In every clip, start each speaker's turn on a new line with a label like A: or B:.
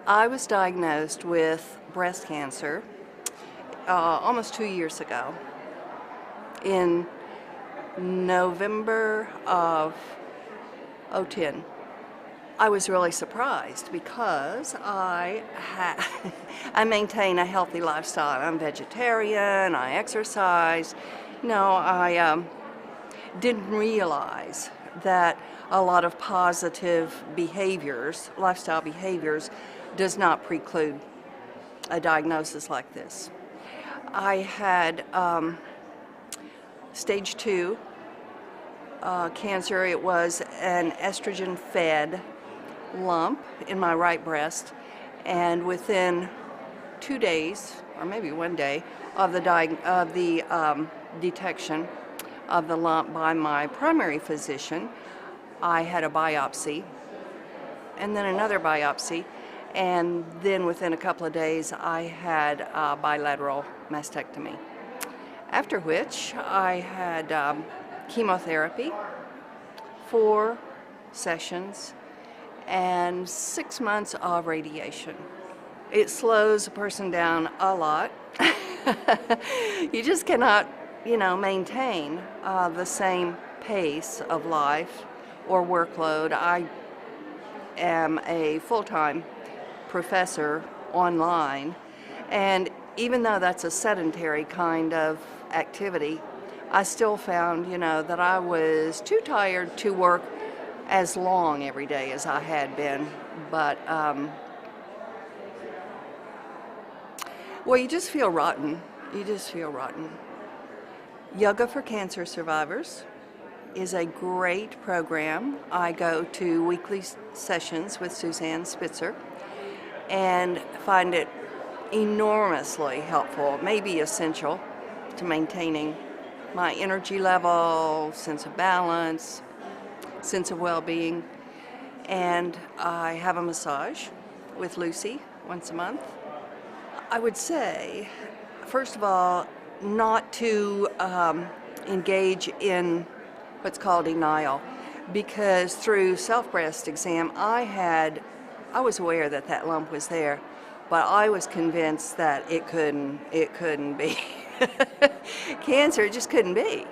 A: I was diagnosed with breast cancer almost 2 years ago in November of '10. I was really surprised because I maintain a healthy lifestyle. I'm vegetarian, I exercise. I didn't realize that a lot of positive behaviors, lifestyle behaviors, does not preclude a diagnosis like this. I had stage 2 cancer. It was an estrogen-fed lump in my right breast, and within 2 days, or maybe 1 day, of the detection of the lump by my primary physician, I had a biopsy, and then another biopsy, and then within a couple of days I had a bilateral mastectomy. After which I had chemotherapy, 4 sessions, and 6 months of radiation. It slows a person down a lot. You just cannot, maintain the same pace of life or workload. I am a full-time professor online, and even though that's a sedentary kind of activity, I still found, that I was too tired to work as long every day as I had been. But, well, you just feel rotten. You just feel rotten. Yoga for Cancer Survivors is a great program. I go to weekly sessions with Suzanne Spitzer and find it enormously helpful, maybe essential to maintaining my energy level, sense of balance, sense of well-being. And I have a massage with Lucy once a month. I would say, first of all, not to engage in what's called denial, because through self-breast exam I was aware that that lump was there, but I was convinced that it couldn't be. Cancer, it just couldn't be.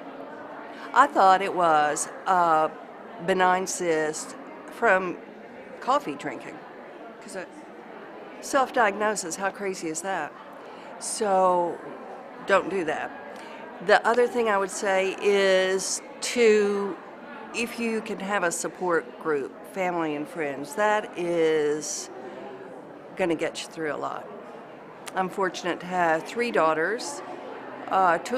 A: I thought it was a benign cyst from coffee drinking, because self-diagnosis, how crazy is that? So don't do that. The other thing I would say is if you can have a support group, family and friends, that is going to get you through a lot. I'm fortunate to have 3 daughters, 2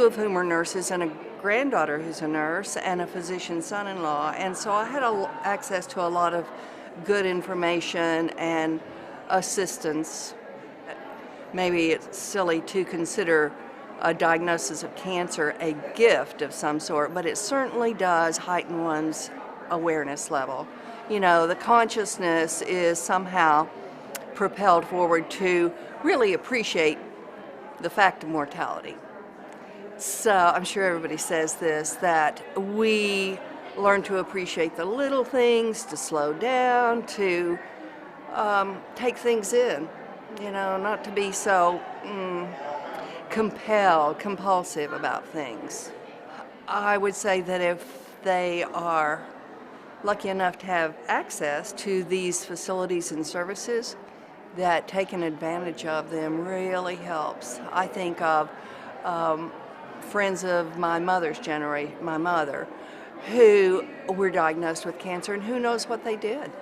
A: of whom are nurses, and a granddaughter who's a nurse, and a physician son-in-law, and so I had access to a lot of good information and assistance. Maybe it's silly to consider a diagnosis of cancer a gift of some sort, but it certainly does heighten one's awareness level. The consciousness is somehow propelled forward to really appreciate the fact of mortality. So I'm sure everybody says this, that we learn to appreciate the little things, to slow down, to take things in, not to be so compulsive about things. I would say that if they are lucky enough to have access to these facilities and services, that taking advantage of them really helps. I think of friends of my mother's generation, my mother, who were diagnosed with cancer, and who knows what they did.